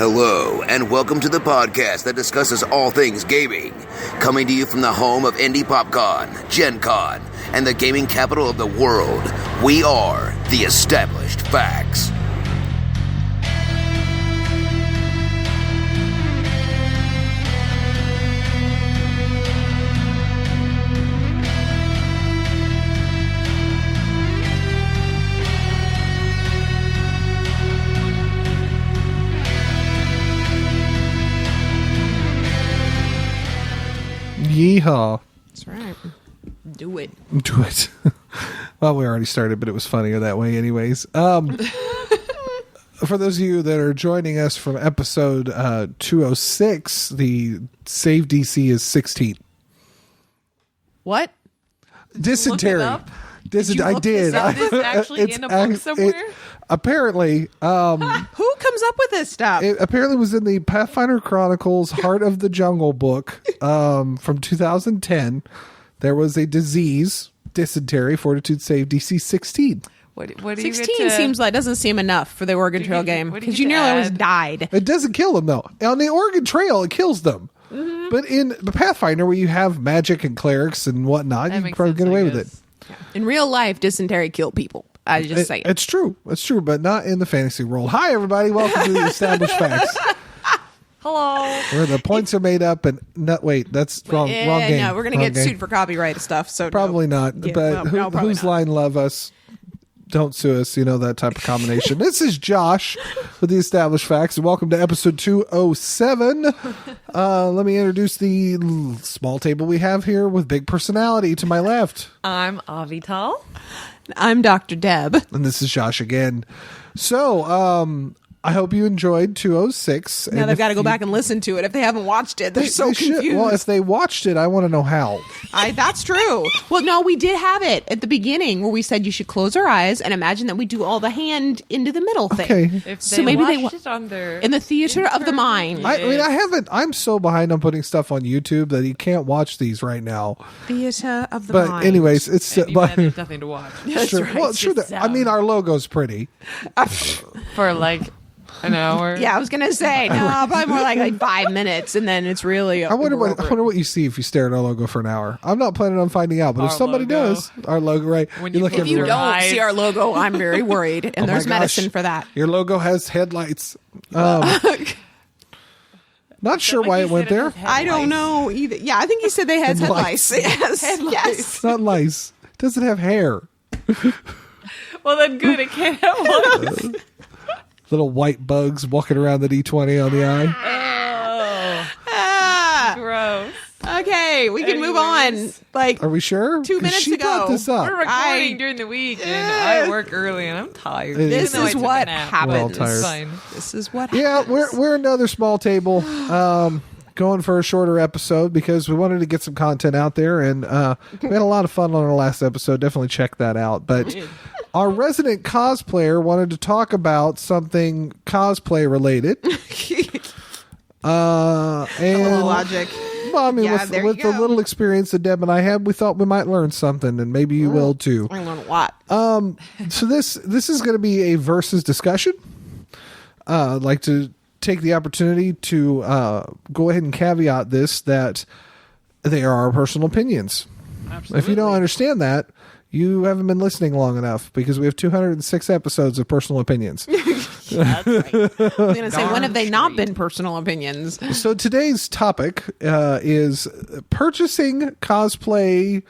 Hello, and welcome to the podcast that discusses all things gaming. Coming to you from the home of Indie PopCon, Gen Con, and the gaming capital of the world, we are the Established Facts. Yeehaw. That's right. Do it. Do it. Well, we already started, but it was funnier that way anyways. For those of you that are joining us from episode 206, the save DC is 16. What? Dysentery. I did. Is this actually in a book somewhere? Apparently. Who comes up with this stuff? It apparently was in the Pathfinder Chronicles Heart of the Jungle book from 2010. There was a disease, dysentery, fortitude save DC 16. What do you 16 seems like doesn't seem enough for the Oregon Trail game because you nearly always died. It doesn't kill them though. On the Oregon Trail, it kills them. Mm-hmm. But in the Pathfinder, where you have magic and clerics and whatnot, you can probably get away with it. In real life, dysentery killed people. I just say it. It's true. It's true, but not in the fantasy world. Hi, everybody. Welcome to the Established Facts. Hello. Where the points are made up and... that's wrong game. No, we're going to get sued for copyright stuff. So probably not. Yeah, but whose line love us? Don't sue us. You know, that type of combination. This is Josh with the Established Facts, and welcome to episode 207. Let me introduce the small table we have here with big personality to my left. I'm Avital. I'm Dr. Deb. And this is Josh again. So, I hope you enjoyed 206. Now they've got to go back and listen to it. If they haven't watched it, they're so confused. Well, if they watched it, I want to know how. That's true. Well, no, we did have it at the beginning where we said you should close our eyes and imagine that we do all the hand into the middle thing. Okay. If they watched it on their in the theater of the mind. I mean, I haven't. I'm so behind on putting stuff on YouTube that you can't watch these right now. Theater of the mind. But anyways, it's there's nothing to watch. Sure. Right. Well, sure. I mean, our logo's pretty. For like an hour. Yeah, I was gonna say no, probably more like 5 minutes, and then it's really. I wonder what you see if you stare at our logo for an hour. I'm not planning on finding out, but if somebody does, our logo, right? When you look if you everywhere. don't see our logo, I'm very worried, and Oh my there's gosh. medicine for that. Your logo has headlights. Not sure why it went there. I don't know either. Yeah, I think he said they had headlights. Yes, yes. It's not lice. It doesn't have hair. Well, then good. It can't have one. Little white bugs walking around the D20 on the eye. Gross. Okay, we can move on. Like, are we sure? 2 minutes she ago. brought this up. We're recording during the week, and I work early, and I'm tired. This Even though I is took a what nap. happens. We're all tired. It's fine. this is what. Yeah, happens. we're another small table. Going for a shorter episode because we wanted to get some content out there, and we had a lot of fun on our last episode. Definitely check that out. But our resident cosplayer wanted to talk about something cosplay related. And logic. Well, I mean, Yeah, there you with the go. little experience that Deb and I had, we thought we might learn something, and maybe you will too. I learned a lot. So this is going to be a versus discussion. I'd like to take the opportunity to go ahead and caveat this that they are our personal opinions. Absolutely. If you don't understand that, you haven't been listening long enough because we have 206 episodes of personal opinions. That's right. I was going to say, when have they not been personal opinions? So today's topic is purchasing cosplay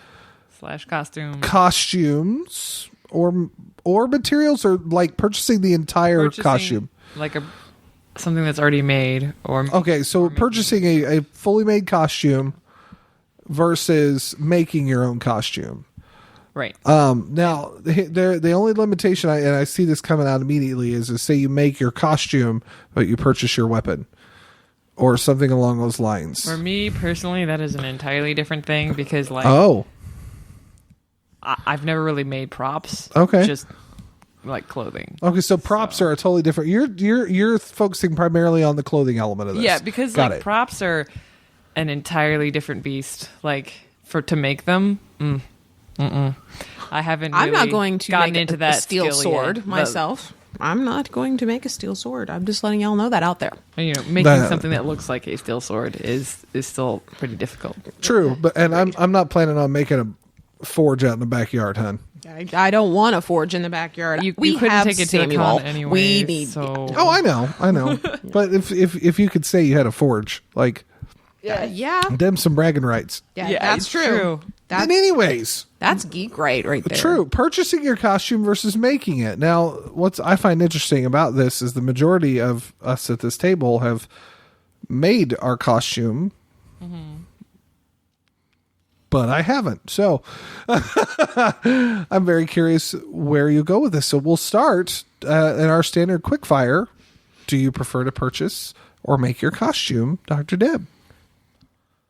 / costume. costumes or materials, or like purchasing the entire costume. Like something that's already made, or Okay, so purchasing a fully made costume versus making your own costume. right. Now, the only limitation, and I see this coming out immediately, is to say you make your costume, but you purchase your weapon. Or something along those lines. For me personally, that is an entirely different thing because, like, I've never really made props. Okay. Just like clothing. Okay, so props are a totally different. You're focusing primarily on the clothing element of this. Yeah, because props are an entirely different beast. Like to make them, I haven't. Really I'm not going to gotten make into a that steel skill sword yet, myself. I'm not going to make a steel sword. I'm just letting y'all know that out there. You know, making something that looks like a steel sword is still pretty difficult. True, but I'm not planning on making a forge out in the backyard, hon. I don't want a forge in the backyard. We couldn't have take it to the Samuel. con anyway. We need. So. Oh, I know. But if you could say you had a forge, like, Yeah. them some bragging rights. Yeah, that's it's true. And anyways, That's geek right there. true. Purchasing your costume versus making it. Now, what I find interesting about this is the majority of us at this table have made our costume, but I haven't. So I'm very curious where you go with this. So we'll start in our standard quickfire. Do you prefer to purchase or make your costume, Dr. Deb?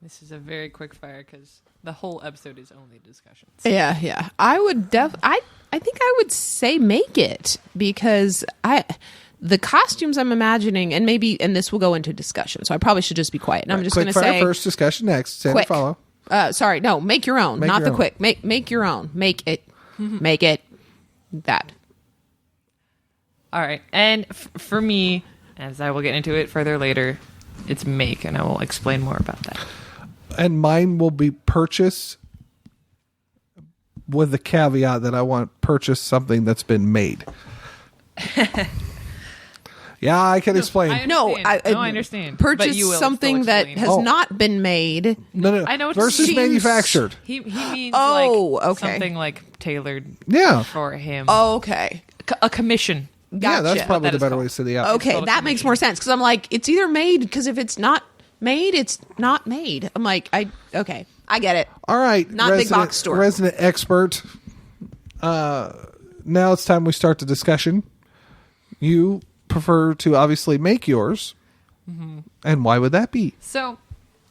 This is a very quick fire because the whole episode is only discussions. Yeah. I would I think I would say make it because the costumes I'm imagining, and this will go into discussion, so I probably should just be quiet. And I'm just going to say first, discussion next. Stand and quick. follow. Sorry, no, make your own, not your the own. quick. Make your own. Make it. Make it. That. All right. And for me, as I will get into it further later, it's make, and I will explain more about that. And mine will be purchase with the caveat that I want purchase something that's been made. Yeah, I can explain. I understand. But Purchase you will something still that explain. has not been made. No. I know what versus seems- manufactured. He means Okay. something like tailored Yeah. for him. Oh, okay. A commission. Gotcha. Yeah, that's probably That the is better called. way to say the Okay, called a that makes more sense because I'm like, it's either made because if it's not made, it's not made. I'm like, I get it. All right. Not big box store. Resident expert. Now it's time we start the discussion. You prefer to obviously make yours. And why would that be? So,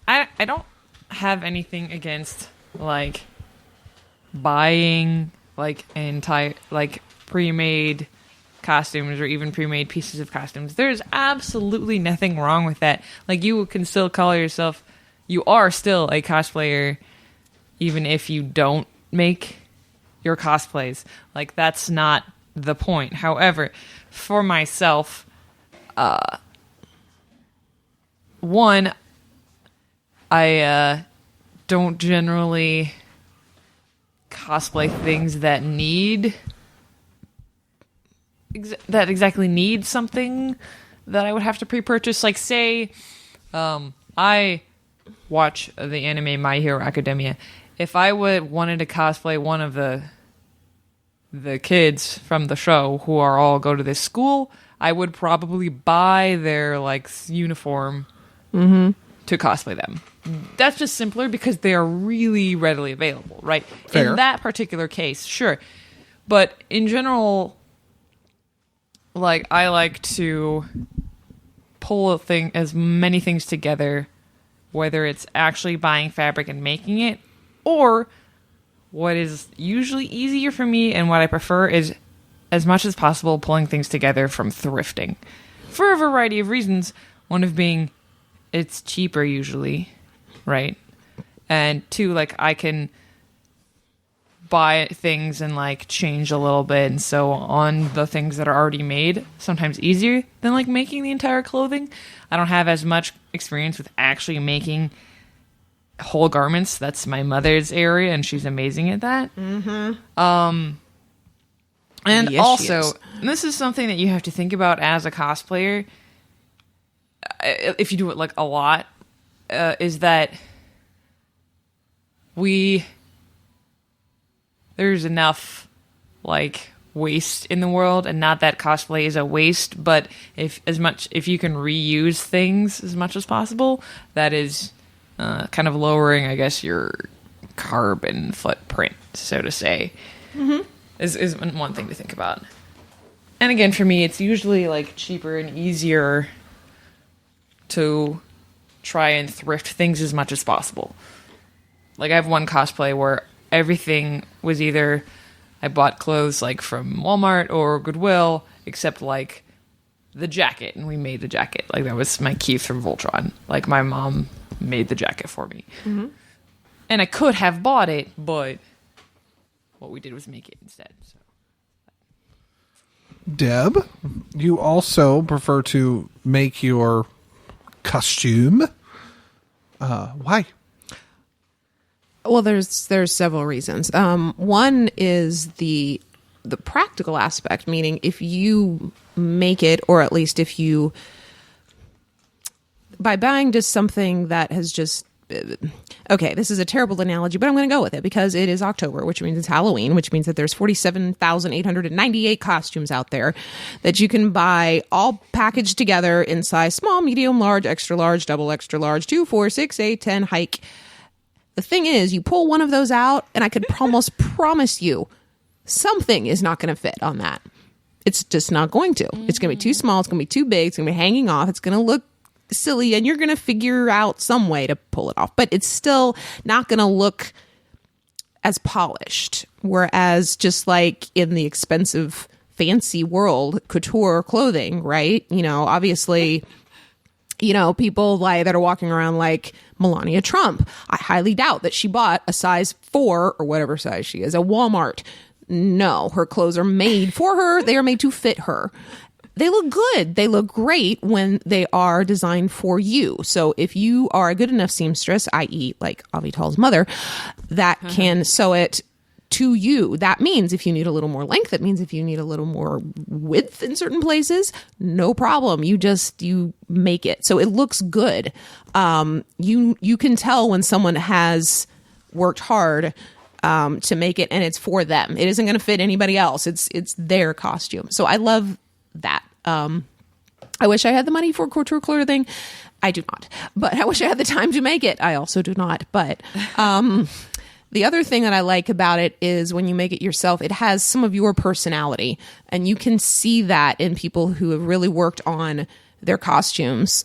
I don't have anything against like buying like entire like pre-made costumes or even pre-made pieces of costumes. There's absolutely nothing wrong with that. Like you can still call yourself, you are still a cosplayer even if you don't make your cosplays. Like that's not the point. However, for myself, one, I don't generally cosplay things that exactly need something that I would have to pre-purchase. Like, say, I watch the anime My Hero Academia. If I wanted to cosplay one of the kids from the show who are all go to this school, I would probably buy their like uniform to cosplay them. That's just simpler because they are really readily available, right? Fair. In that particular case, sure. But in general, like I like to pull as many things together, whether it's actually buying fabric and making it, or what is usually easier for me and what I prefer is as much as possible pulling things together from thrifting for a variety of reasons. One of being it's cheaper usually, right? And two, like I can buy things and like change a little bit and so on the things that are already made, sometimes easier than like making the entire clothing. I don't have as much experience with actually making whole garments. That's my mother's area and she's amazing at that. And Yes, she also, is. this is something that you have to think about as a cosplayer, if you do it like a lot, is that there's enough like waste in the world, and not that cosplay is a waste, but if you can reuse things as much as possible, that is kind of lowering, I guess, your carbon footprint, so to say. Is one thing to think about. And again, for me, it's usually like cheaper and easier to try and thrift things as much as possible. Like I have one cosplay where everything was either I bought clothes like from Walmart or Goodwill, except like the jacket, and we made the jacket. Like that was my Keith from Voltron. Like my mom made the jacket for me. And I could have bought it, but what we did was make it instead. So. Deb, you also prefer to make your costume. Why? Well, there's several reasons. One is the practical aspect, meaning if you make it, or at least if you, by buying just something that has just, okay, this is a terrible analogy, but I'm going to go with it because it is October, which means it's Halloween, which means that there's 47,898 costumes out there that you can buy all packaged together in size small, medium, large, extra large, double extra large, 2, 4, 6, 8, 10, hike. The thing is, you pull one of those out, and I could almost promise you something is not going to fit on that. It's just not going to. It's going to be too small. It's going to be too big. It's going to be hanging off. It's going to look silly, and you're going to figure out some way to pull it off. But it's still not going to look as polished. Whereas just like in the expensive, fancy world, couture clothing, right? You know, obviously... You know, people that are walking around like Melania Trump. I highly doubt that she bought a size 4 or whatever size she is at Walmart. No, her clothes are made for her. They are made to fit her. They look good. They look great when they are designed for you. So if you are a good enough seamstress, i.e. like Avital's mother, that can sew it to you. That means if you need a little more length, that means if you need a little more width in certain places, no problem. You make it. So it looks good. You can tell when someone has worked hard to make it and it's for them. It isn't going to fit anybody else. It's their costume. So I love that. I wish I had the money for couture clothing. I do not. But I wish I had the time to make it. I also do not. But the other thing that I like about it is when you make it yourself, it has some of your personality. And you can see that in people who have really worked on their costumes.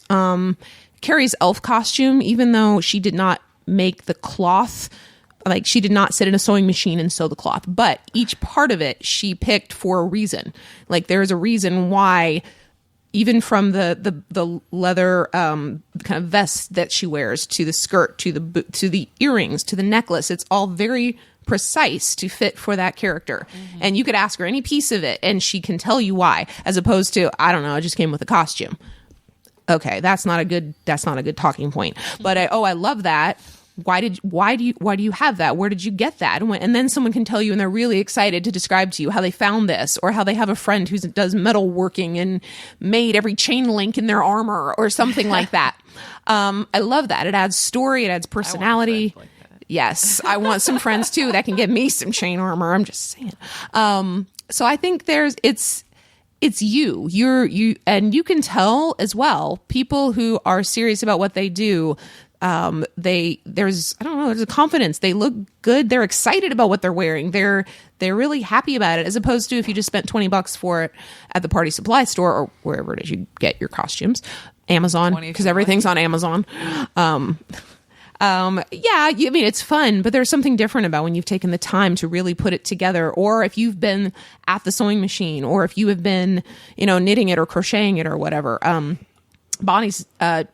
Carrie's elf costume, even though she did not make the cloth, like she did not sit in a sewing machine and sew the cloth, but each part of it she picked for a reason. Like there's a reason why, even from the leather kind of vest that she wears, to the skirt, to the earrings, to the necklace, it's all very precise to fit for that character. And you could ask her any piece of it and she can tell you why, as opposed to, I don't know, it just came with a costume. Okay, that's not a good talking point. But I love that. Why do you have that? Where did you get that? And then someone can tell you, and they're really excited to describe to you how they found this, or how they have a friend who does metal working and made every chain link in their armor, or something like that. I love that. It adds story. It adds personality. I want a friend like that. Yes, I want some friends too that can get me some chain armor. I'm just saying. So I think it's you, and you can tell as well. People who are serious about what they do. There's a confidence. They look good. They're excited about what they're wearing. They're really happy about it, as opposed to if you just spent $20 for it at the party supply store or wherever it is you get your costumes, Amazon, because everything's on Amazon. I mean, it's fun, but there's something different about when you've taken the time to really put it together, or if you've been at the sewing machine, or if you have been, knitting it or crocheting it or whatever. Bonnie's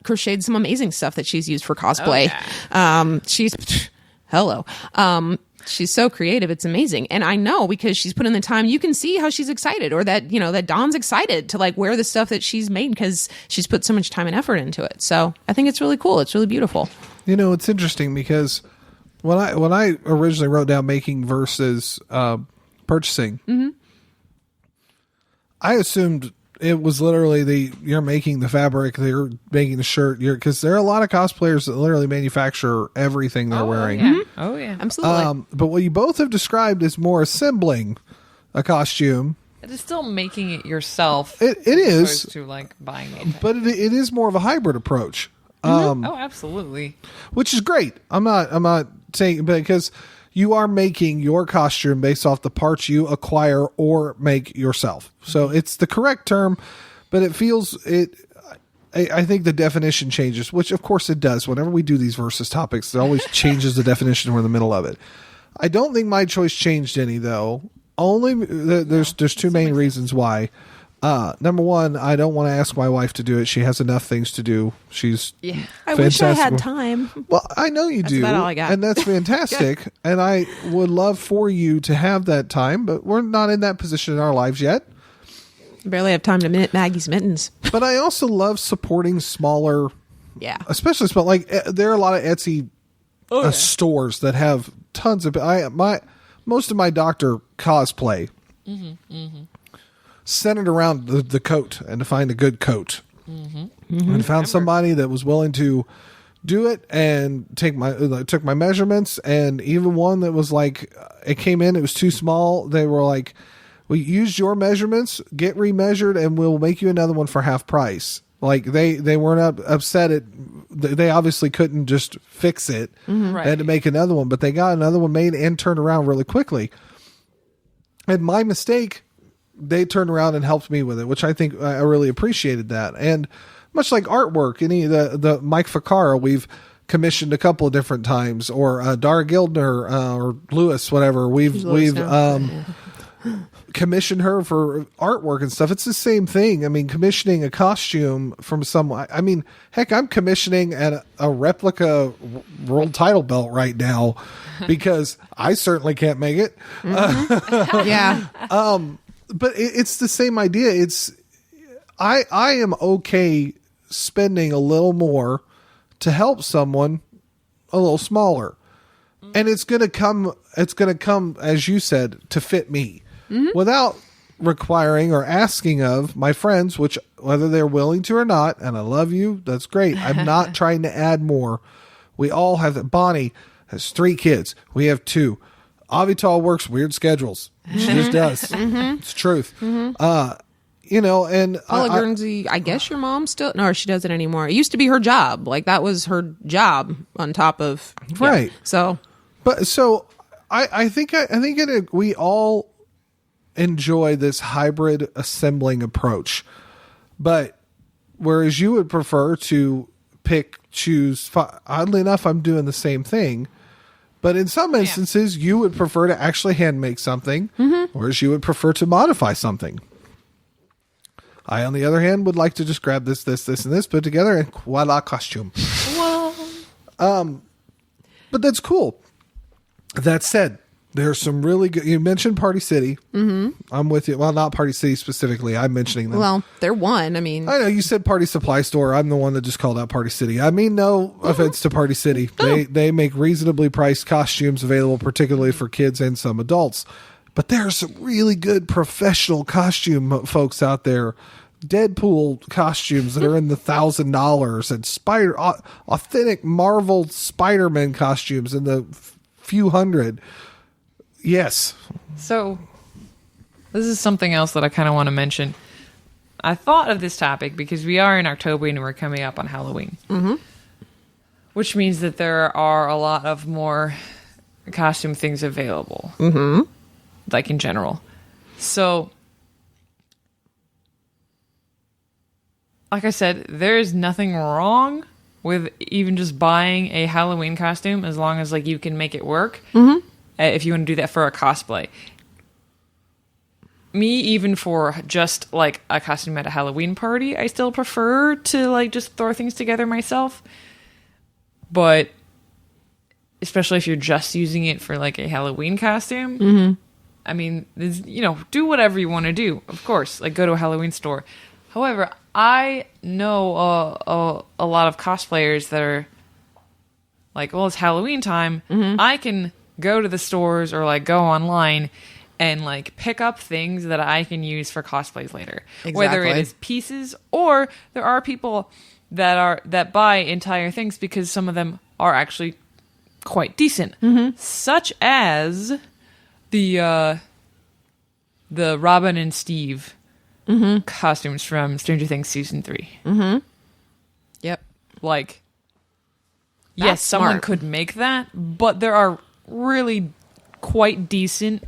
crocheted some amazing stuff that she's used for cosplay. Oh, yeah. She's so creative. It's amazing. And I know because she's put in the time, you can see how she's excited, or that, that Dawn's excited to like wear the stuff that she's made because she's put so much time and effort into it. So I think it's really cool. It's really beautiful. It's interesting because when I originally wrote down making versus purchasing, I assumed it was literally you're making the fabric, you're making the shirt, because there are a lot of cosplayers that literally manufacture everything they're wearing. Yeah. Oh yeah, absolutely. But what you both have described is more assembling a costume. It is still making it yourself. It is, as opposed to like buying it. But it is more of a hybrid approach. Oh, absolutely. Which is great. I'm not saying, because you are making your costume based off the parts you acquire or make yourself. So it's the correct term, but it feels it. I think the definition changes, which of course it does. Whenever we do these versus topics, it always changes the definition. We're in the middle of it. I don't think my choice changed any though. Only there's two main reasons why. Number one, I don't want to ask my wife to do it. She has enough things to do. She's I wish I had time. Well, I know you do. That's about all I got. And that's fantastic. And I would love for you to have that time, but we're not in that position in our lives yet. Barely have time to knit Maggie's mittens. But I also love supporting smaller, Yeah. especially small. Like there are a lot of Etsy stores that have tons of. Most of my Dr. cosplay centered around the coat and to find a good coat, and found somebody that was willing to do it and took my measurements, and even one that was like, it came in, it was too small. They were like, we used your measurements, get remeasured, and we'll make you another one for half price. Like they weren't upset at, they obviously couldn't just fix it. Right. They had to make another one, but they got another one made and turned around really quickly. And my mistake, they turned around and helped me with it, which I think I really appreciated that. And much like artwork, the Mike Ficarra, we've commissioned a couple of different times, or Dara Gildner, or Lewis, whatever. We've commissioned her for artwork and stuff. It's the same thing. I mean, commissioning a costume from someone. I mean, heck, I'm commissioning a replica world title belt right now because I certainly can't make it. Yeah. But it's the same idea. It's I am okay spending a little more to help someone a little smaller, and it's gonna come, as you said, to fit me, without requiring or asking of my friends, which whether they're willing to or not. And I love you, that's great. I'm not trying to add more. We all have that. Bonnie has 3 kids. We have 2. Avital works weird schedules. She just does. It's truth. And Paula Guernsey, I guess your mom still, no, she doesn't anymore. It used to be her job. Like that was her job on top of, right. So, but so I think we all enjoy this hybrid assembling approach, but whereas you would prefer to choose, oddly enough, I'm doing the same thing. But in some instances, you would prefer to actually hand make something, whereas you would prefer to modify something. I, on the other hand, would like to just grab this, and this, put together, and voila, costume. well, But that's cool. That said, there's some really good. You mentioned Party City. I'm with you. Well, not Party City specifically. I'm mentioning them. well, they're one. I mean, I know you said Party Supply Store. I'm the one that just called out Party City. I mean, no offense to Party City. They make reasonably priced costumes available, particularly for kids and some adults. But there are some really good professional costume folks out there. Deadpool costumes that are in the $1,000, and authentic Marvel Spider-Man costumes in the few hundred. Yes. So, this is something else that I kind of want to mention. I thought of this topic because we are in October and we're coming up on Halloween. Which means that there are a lot of more costume things available. Like in general. So, like I said, there is nothing wrong with even just buying a Halloween costume as long as like you can make it work. If you want to do that for a cosplay. Me, even for just like a costume at a Halloween party, I still prefer to like just throw things together myself. But especially if you're just using it for like a Halloween costume, I mean, do whatever you want to do. Of course, like go to a Halloween store. However, I know a lot of cosplayers that are like, well, it's Halloween time. I can go to the stores or like go online and like pick up things that I can use for cosplays later. Exactly. Whether it is pieces, or there are people that buy entire things because some of them are actually quite decent. Such as the Robin and Steve costumes from Stranger Things season 3. yep. Like, That's yes, someone smart. could make that, but there are really quite decent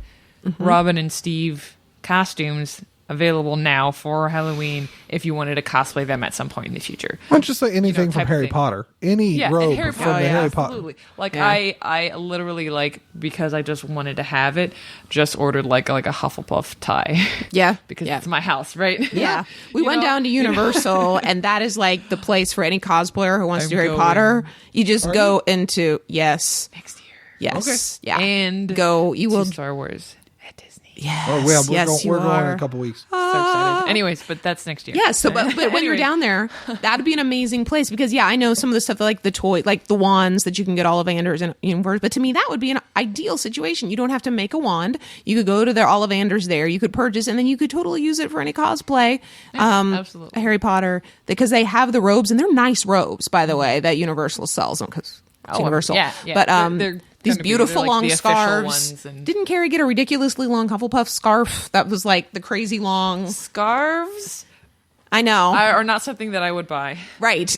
Robin and Steve costumes available now for Halloween if you wanted to cosplay them at some point in the future. Not just like anything from type of Harry thing. Potter. Any And robe Harry from Potter, the Harry Potter. absolutely. Like Yeah. I literally like, because I just wanted to have it, just ordered like a Hufflepuff tie. Yeah. Because it's my house, right? Yeah. We You went know? down to Universal, and that is like the place for any cosplayer who wants to do I'm Harry going. Potter. You just go into, yes. Next year. Yes. Okay. Yeah. And go, you will. to Star Wars at Disney. Yes. Oh, yeah, we're going in are. a couple weeks. So excited. Anyways, but that's next year. Yeah, so but when you're Anyways. down there, that'd be an amazing place because I know some of the stuff like the toy, like the wands that you can get Ollivanders and universe. But to me, that would be an ideal situation. You don't have to make a wand. You could go to their Ollivanders there. You could purchase, and then you could totally use it for any cosplay. Absolutely. Harry Potter, because they have the robes, and they're nice robes, by the way, that Universal sells because it's Universal. Yeah. But They're these gonna be- beautiful they're like long the official scarves. ones and- Didn't Carrie get a ridiculously long Hufflepuff scarf that was like the crazy long? Scarves I know, are not something that I would buy right?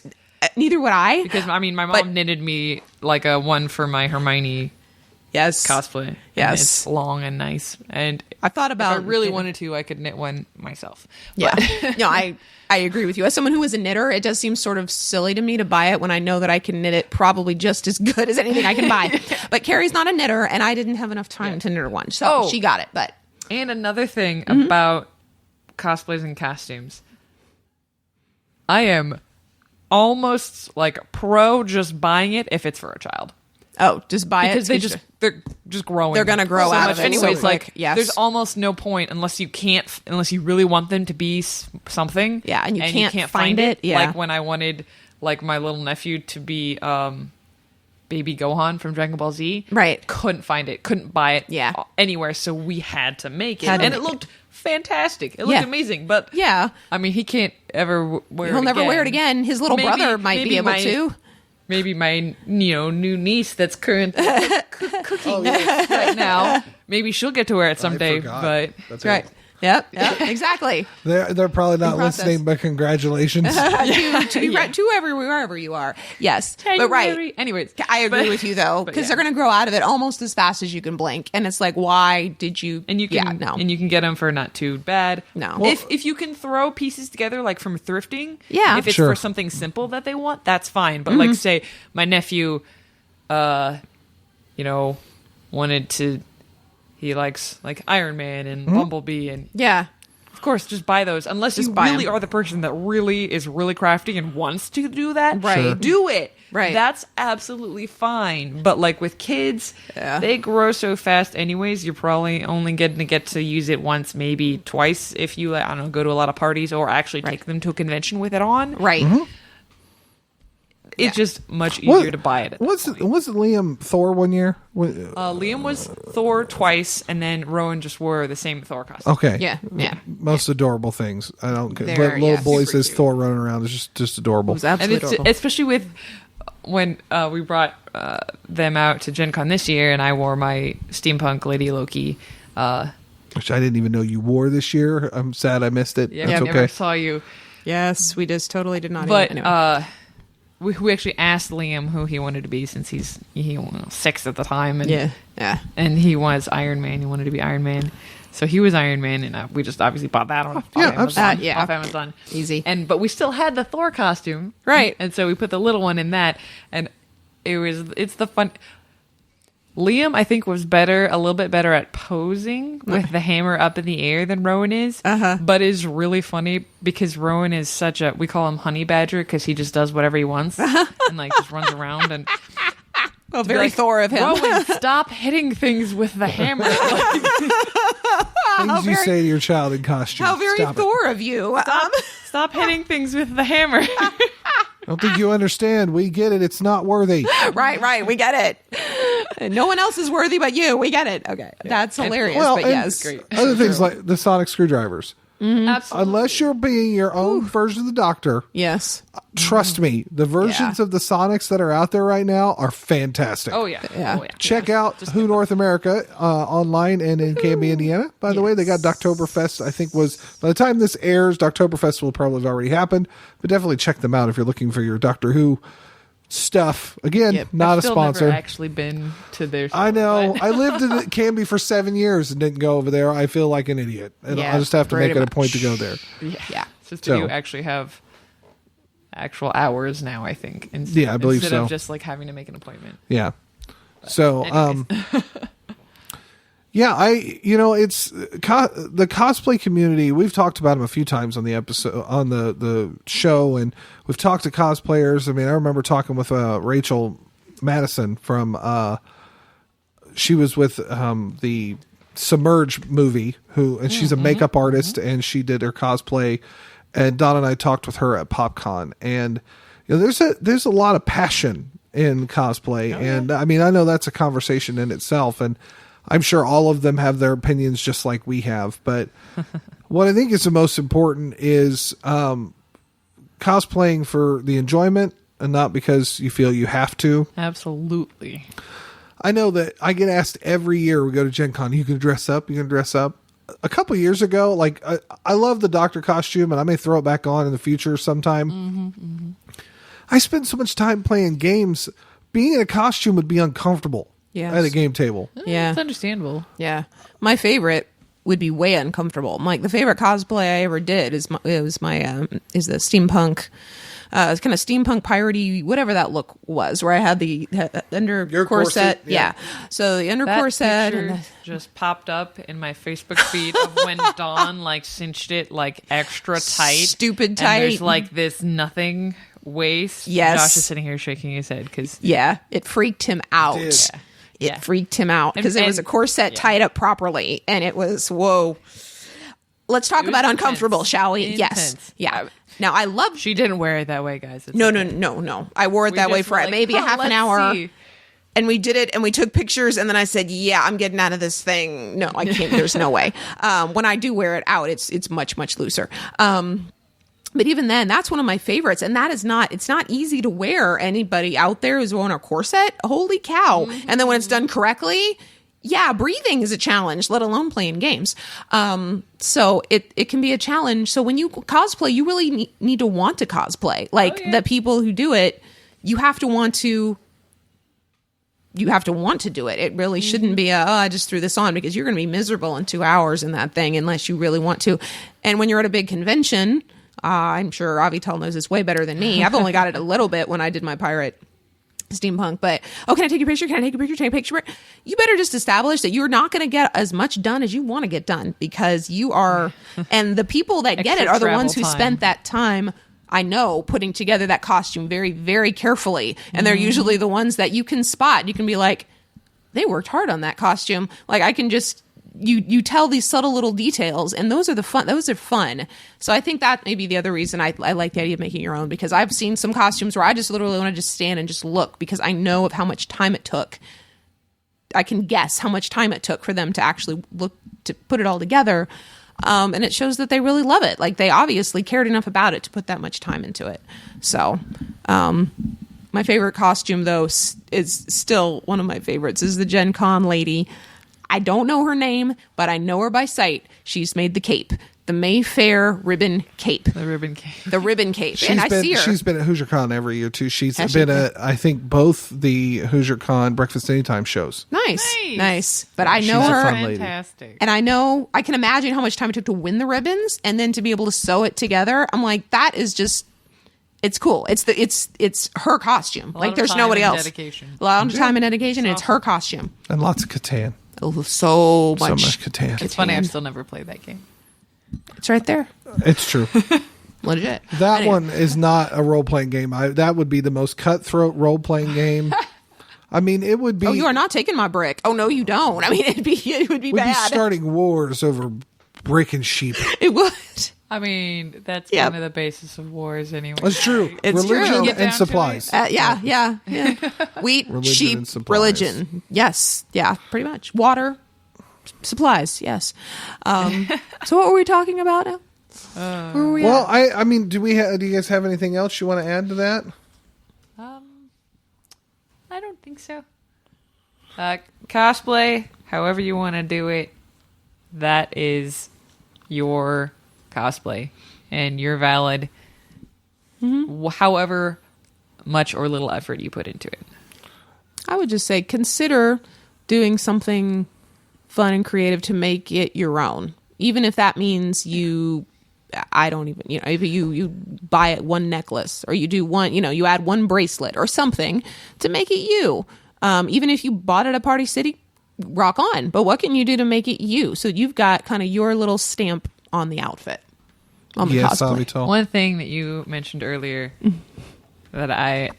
Neither would I. because my mom But- knitted me like a one for my Hermione Yes, cosplay. And Yes. it's long and nice. And I thought about. if I really wanted to, I could knit one myself. Yeah, But- no, I agree with you. As someone who is a knitter, it does seem sort of silly to me to buy it when I know that I can knit it probably just as good as anything I can buy. But Carrie's not a knitter, and I didn't have enough time to knit one, so Oh. she got it. But And another thing about cosplays and costumes, I am almost like pro just buying it if it's for a child. just buy Because it they're just growing. They're gonna grow so out much. of it so Anyways, quick. like Yes. there's almost no point unless you really want them to be something. Yeah, and you can't find it. Yeah. Like when I wanted like my little nephew to be Baby Gohan from Dragon Ball Z. Right. Couldn't find it. Couldn't buy it. Yeah. Anywhere. So we had to make it, Had to and make it looked fantastic. It looked Yeah. amazing. But Yeah. I mean, he can't ever wear it. He'll never again. wear it again. His little brother might be able to. Maybe my new niece that's currently cooking right now. Maybe she'll get to wear it someday. forgot. But That's Right. Yep. Exactly. They're probably not process. listening, but congratulations. to wherever you are. Yes. But right. January. Anyways, I agree but- with you though, but because yeah. they're going to grow out of it almost as fast as you can blink, and it's like, why did you? And you can and you can get them for not too bad. No. If you can throw pieces together like from thrifting, Yeah. If it's Sure. for something simple that they want, that's fine. But like say my nephew, wanted to. He likes like Iron Man and Bumblebee and Yeah. of course, just buy those. Unless you buy really 'em. are the person that really is really crafty and wants to do that, Right. Sure. do it. Right. That's absolutely fine. But like with kids, Yeah. they grow so fast anyways, you're probably only getting to get to use it once, maybe twice if you, I don't know, go to a lot of parties or actually take them to a convention with it on. Right. It's just much easier to buy it. Wasn't Liam Thor one year? Liam was Thor twice, and then Rowan just wore the same Thor costume. Okay. Yeah. Yeah. Most adorable things. I don't care. They're- But little yeah, boys super as cute. Thor running around is just adorable. It was And absolutely it's adorable. especially with when we brought them out to Gen Con this year, and I wore my steampunk Lady Loki. Which I didn't even know you wore this year. I'm sad I missed it. Yeah, That's I okay. never saw you. Yes, we just totally did not. But anyway. we actually asked Liam who he wanted to be since he was 6 at the time, and yeah. and he was Iron Man. He wanted to be Iron Man, so he was Iron Man, and we just obviously bought that on Yeah, Amazon. yeah. Off Amazon, Easy. But we still had the Thor costume, Right. And so we put the little one in that, and it's the fun. Liam, I think, was a little bit better at posing with the hammer up in the air than Rowan is. But is really funny because Rowan is we call him Honey Badger because he just does whatever he wants and like just runs around and. Well, very like, Thor of him. Rowan, stop hitting things with the hammer. Things you say to your child in costume. How very Stop it. Thor of you. Stop hitting things with the hammer. I don't think you understand. We get it. It's not worthy. Right. We get it. No one else is worthy but you. We get it. Okay. That's hilarious. Well, but and yes. Great. other things like the sonic screwdrivers. Absolutely. Unless you're being your own version of the Doctor, Yes. trust me, the versions of the Sonics that are out there right now are fantastic. Oh yeah. Yeah. Oh, yeah. Check out Who North America online and in Canby, Indiana. By the way, they got Doctoberfest. I think was by the time this airs, Doctoberfest will probably have already happened. But definitely check them out if you're looking for your Doctor Who stuff. Again, Yep. not I've a still sponsor. Never actually been to their. I know. but- I lived in Canby for 7 years and didn't go over there. I feel like an idiot, and Yeah, I'll just have to make pretty it a point to much. go there. Yeah. Since So- you actually have actual hours now, I think. Yeah, I believe instead so. of just like having to make an appointment. Yeah. So, anyways. yeah, it's the cosplay community. We've talked about them a few times on the episode, on the show, and we've talked to cosplayers. I mean, I remember talking with Rachel Madison from, she was with the Submerge movie, and she's a makeup artist, and she did her cosplay. And Don and I talked with her at PopCon, and there's a lot of passion in cosplay, and I mean, I know that's a conversation in itself, and I'm sure all of them have their opinions just like we have. But what I think is the most important is cosplaying for the enjoyment and not because you feel you have to. Absolutely. I know that I get asked every year we go to Gen Con, you can dress up, A couple years ago, like I love the doctor costume, and I may throw it back on in the future sometime. I spend so much time playing games. Being in a costume would be uncomfortable at a game table. Yeah. It's understandable. Yeah. My favorite would be way uncomfortable. Like the favorite cosplay I ever did is the steampunk, it's kind of steampunk piratey, whatever that look was, where I had the under Your corset. corset, yeah. So the under That corset picture and just popped up in my Facebook feed of when Dawn like cinched it like extra tight, Stupid and tight. there's like this nothing waist. Yes. Josh is sitting here shaking his head because it freaked him out. did. It freaked him out because it was a corset tied up properly, and it was whoa. Let's talk about intense. uncomfortable, shall we? Yes. Intense. Yeah. Now I love. she didn't wear it that way, guys. It's No. I wore it We that way just for were like, maybe a half an let's hour. see. And we did it, and we took pictures, and then I said, yeah, I'm getting out of this thing. No, I can't. There's no way. When I do wear it out, it's much, much looser. But even then, that's one of my favorites. And it's not easy to wear. Anybody out there who's wearing a corset, holy cow. And then when it's done correctly, yeah, breathing is a challenge, let alone playing games. So it can be a challenge. So when you cosplay, you really need to want to cosplay. Like the people who do it, you have to want to do it. It really shouldn't be I just threw this on, because you're going to be miserable in 2 hours in that thing unless you really want to. And when you're at a big convention, I'm sure Avital knows this way better than me. I've only got it a little bit when I did my pirate steampunk, but can I take your picture? Can I take a picture? Take a picture? You better just establish that you're not going to get as much done as you want to get done, because you are, and the people that get it are the ones who spent that time, I know, putting together that costume very, very carefully. And they're usually the ones that you can spot. You can be like, they worked hard on that costume. Like I can just, you tell these subtle little details, and those are fun. So I think that may be the other reason I like the idea of making your own, because I've seen some costumes where I just literally want to just stand and just look, because I know of how much time it took. I can guess how much time it took for them to actually look to put it all together. And it shows that they really love it. Like they obviously cared enough about it to put that much time into it. So, my favorite costume though is still one of my favorites is the Gen Con lady. I don't know her name, but I know her by sight. She's made the cape, the Mayfair ribbon cape. The ribbon cape. The ribbon cape. And I see her. She's been at Hoosier Con every year too. She's Has been she? at, I think, both the Hoosier Con Breakfast Anytime shows. Nice. But I know She's a her. fun lady. Fantastic. And I can imagine how much time it took to win the ribbons and then to be able to sew it together. I'm like, that is just, it's cool. It's her costume. Like there's nobody else. Dedication. A lot of time and dedication, and it's her costume. And lots of Catan. Oh, so So much. much Catan. It's funny, I've still never played that game. It's right there. It's true. Legit. That Anyway. one is not a role playing game. That would be the most cutthroat role playing game. I mean, it would be. Oh, you are not taking my brick. Oh no, you don't. I mean, it would be We'd be bad. starting wars over brick and sheep. It would. I mean, that's Yep. kind of the basis of wars anyway. That's true. It's true. Religion Get down and to supplies. Yeah. Wheat, Religion sheep, and supplies. religion. Yes. Yeah, pretty much. Water, supplies. Yes. So what were we talking about now? Where were we Well, at? I mean, do you guys have anything else you want to add to that? I don't think so. Cosplay, however you want to do it, that is your cosplay, and you're valid however much or little effort you put into it. I would just say consider doing something fun and creative to make it your own. Even if that means if you buy one necklace, or you do one, you add one bracelet or something to make it you. Even if you bought it at Party City, rock on. But what can you do to make it you? So you've got kind of your little stamp on the outfit, on the Yes, cosplay. Avital. One thing that you mentioned earlier that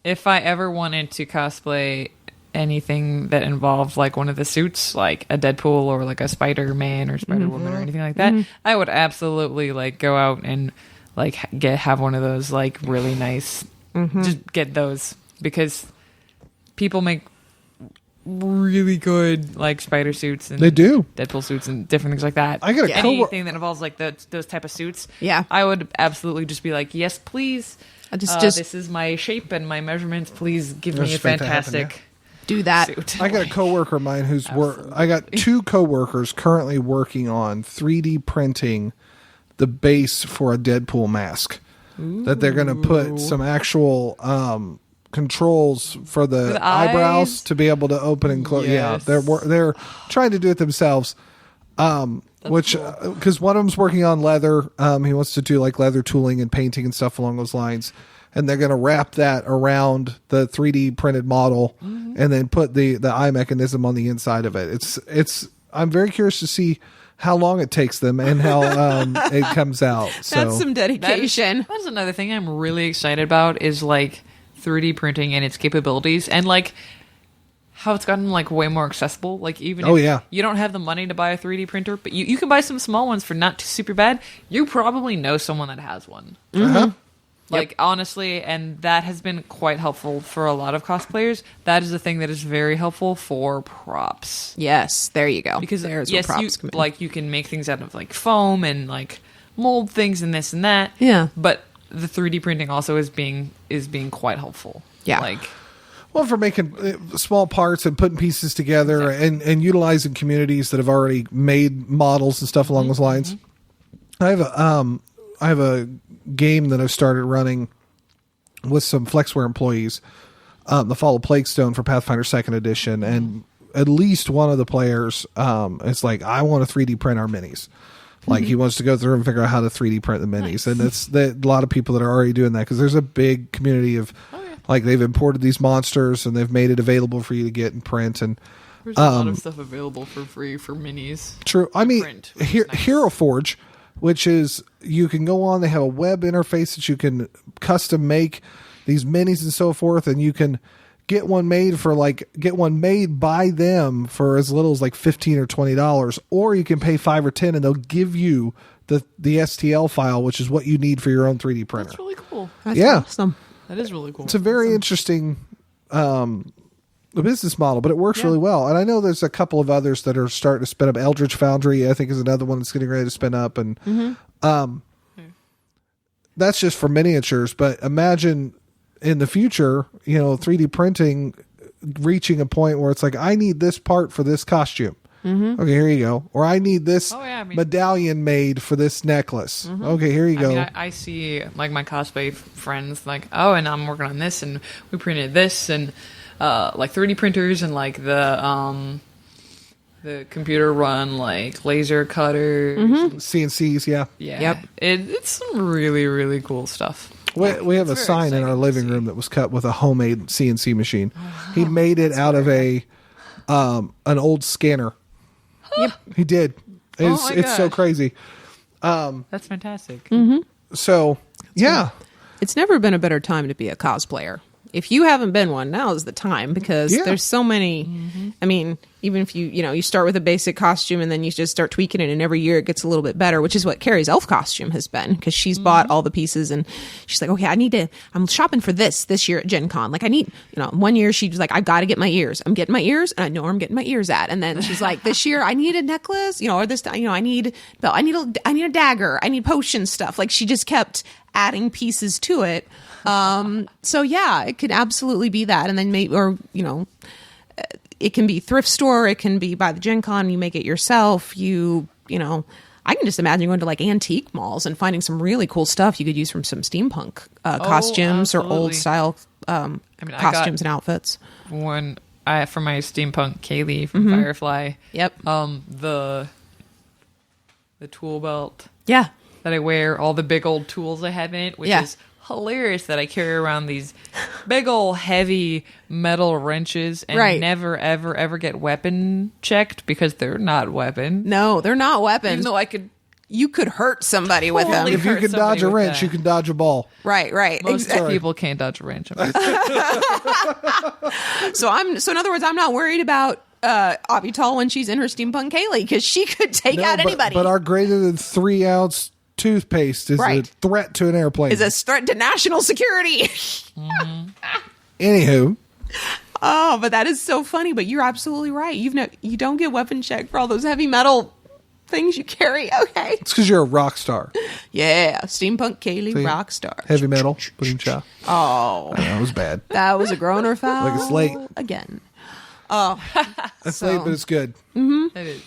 if I ever wanted to cosplay anything that involved like one of the suits, like a Deadpool or like a Spider-Man or Spider-Woman or anything like that, I would absolutely like go out and like have one of those like really nice, just get those, because people make really good like spider suits and They do. Deadpool suits and different things like that. I got a anything that involves like those type of suits. Yeah. I would absolutely just be like, yes, please. Just This is my shape and my measurements. Please give me a Just make that happen, fantastic do that. suit. I got a coworker of mine I got 2 coworkers currently working on 3D printing the base for a Deadpool mask. That they're going to put some actual controls for the eyebrows eyes? to be able to open and close. Yes. Yeah, they're trying to do it themselves. Which because one of them's working on leather. He wants to do like leather tooling and painting and stuff along those lines. And they're going to wrap that around the 3D printed model and then put the eye mechanism on the inside of it. I'm very curious to see how long it takes them and how it comes out. So That's some dedication. That's another thing I'm really excited about is like 3D printing and its capabilities, and like how it's gotten like way more accessible. Like even if you don't have the money to buy a 3D printer, but you can buy some small ones for not too super bad. You probably know someone that has one. Like honestly, and that has been quite helpful for a lot of cosplayers. That is a thing that is very helpful for props. Yes, there you go. Because there's where yes, props come in. like you can make things out of like foam and like mold things and this and that. Yeah. But the 3D printing also is being quite helpful. Yeah. Like well, for making small parts and putting pieces together and utilizing communities that have already made models and stuff along those lines. I have a game that I've started running with some Flexware employees, the Fall of Plaguestone for Pathfinder 2nd Edition, and at least one of the players is like, I want to 3D print our minis. Like he wants to go through and figure out how to 3D print the minis. And it's a lot of people that are already doing that because there's a big community of like they've imported these monsters and they've made it available for you to get and print. And there's a lot of stuff available for free for minis. True. I mean, Print, which is nice. Hero Forge, which is you can go on, they have a web interface that you can custom make these minis and so forth, and you can get one made by them for as little as like $15 or $20, or you can pay $5 or $10 and they'll give you the STL file, which is what you need for your own 3D printer. That's really cool. That's yeah. awesome. That is really cool. It's a very interesting business model, but it works really well. And I know there's a couple of others that are starting to spin up. Eldritch Foundry, I think, is another one that's getting ready to spin up. And that's just for miniatures. But imagine in the future, 3D printing reaching a point where it's like, I need this part for this costume. Okay, here you go. Or I need this medallion made for this necklace. Okay, here you go. I mean, I see like my cosplay friends like, oh, and I'm working on this, and we printed this, and like 3D printers, and like the computer run like laser cutters, CNCs, yeah. Yep. It's some really really cool stuff. We have a very sign in exciting our to living see. room that was cut with a homemade CNC machine. He made it out of an old scanner. Yep. He did. It's my it's so gosh. crazy. That's fantastic. So yeah. It's never been a better time to be a cosplayer. If you haven't been one, now is the time because there's so many. I mean, even if you start with a basic costume and then you just start tweaking it, and every year it gets a little bit better, which is what Carrie's elf costume has been because she's bought all the pieces and she's like, okay, I'm shopping for this year at Gen Con. Like I need, one year she was like, I've got to get my ears. I'm getting my ears and I know where I'm getting my ears at. And then she's like, this year I need a necklace, or this, I need a dagger. I need potion stuff. Like she just kept adding pieces to it. So yeah, it could absolutely be that. And then maybe, it can be thrift store. It can be by the Gen Con. You make it yourself. I can just imagine going to like antique malls and finding some really cool stuff you could use from some steampunk costumes or old style costumes and outfits. When for my steampunk Kaylee from Firefly, the tool belt, that I wear, all the big old tools I have in it, which is hilarious that I carry around these big old heavy metal wrenches and never ever ever get weapon checked because they're not weapon. No, they're not weapons. Even though I could you could hurt somebody with them. Totally. If you hurt can dodge a somebody with wrench, that. you can dodge a ball. Right. Most Exactly. people can't dodge a wrench. So in other words, I'm not worried about Avital when she's in her steampunk Kaylee because she could take out anybody. But our greater than 3 ounce toothpaste is Right. a threat to an airplane. is a threat to national security. Anywho, Oh, but that is so funny. But you're absolutely right. You don't get weapon check for all those heavy metal things you carry. Okay. it's because you're a rock star. Yeah, steampunk Kaylee See? rockstar. Heavy metal. Boom cha. Oh, That was bad. that was a groaner foul. Like it's late. Again. That's So- late, but it's good. It is.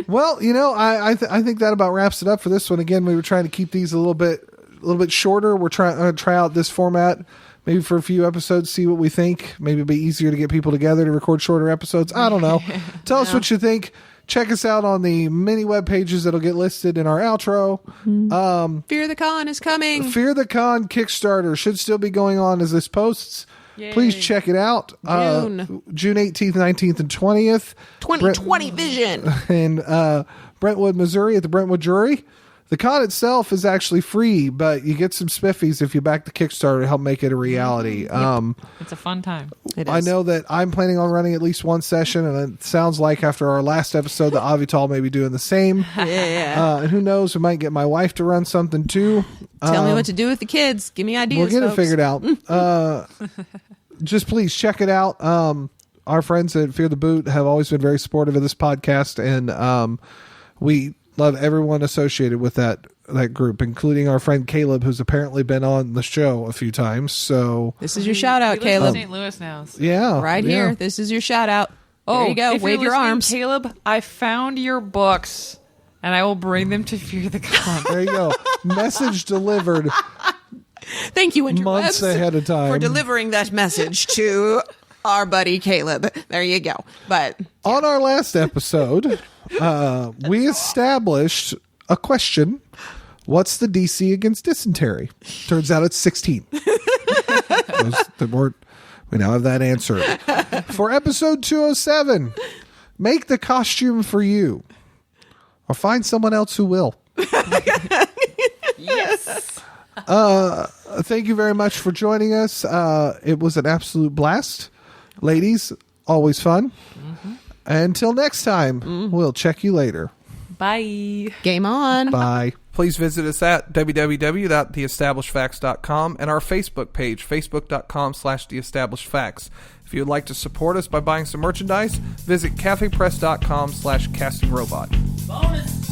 Well, I think that about wraps it up for this one. Again, we were trying to keep these a little bit shorter. We're trying to try out this format, maybe for a few episodes, see what we think. Maybe it'll be easier to get people together to record shorter episodes. I don't know. Tell us what you think. Check us out on the many web pages that'll get listed in our outro. Fear the Con is coming. Fear the Con Kickstarter should still be going on as this posts. Yay. Please check it out. June 18th, 19th, and 20th. 2020 vision. In Brentwood, Missouri at the Brentwood Jury. The con itself is actually free, but you get some spiffies if you back the Kickstarter to help make it a reality. It's a fun time. It I is. know that I'm planning on running at least one session, and it sounds like after our last episode that Avital may be doing the same. Yeah. And who knows, we might get my wife to run something too. Tell me what to do with the kids. Give me ideas. We'll get folks. it figured out. Just please check it out. Our friends at Fear the Boot have always been very supportive of this podcast, and we love everyone associated with that group, including our friend Caleb, who's apparently been on the show a few times. So This is your shout out, We live in Caleb. St. Louis now. So. yeah, Right yeah. here. This is your shout out. There you go. If Wave you're your listening, arms. Caleb, I found your books, and I will bring them to Fear the Con. There you go. Message delivered Thank you, months interwebs, ahead of time. for delivering that message to our buddy Caleb. There you go. But On our last episode, we established a question. What's the DC against dysentery? Turns out it's 16. We now have that answered. For episode 207, make the costume for you. Or find someone else who will. Yes. Thank you very much for joining us. It was an absolute blast. Ladies, always fun. Until next time, we'll check you later. Bye. game on. Bye. Please visit us at www.theestablishedfacts.com and our Facebook page, facebook.com/theestablishedfacts. If you would like to support us by buying some merchandise, visit cafepress.com/castingrobot. Bonus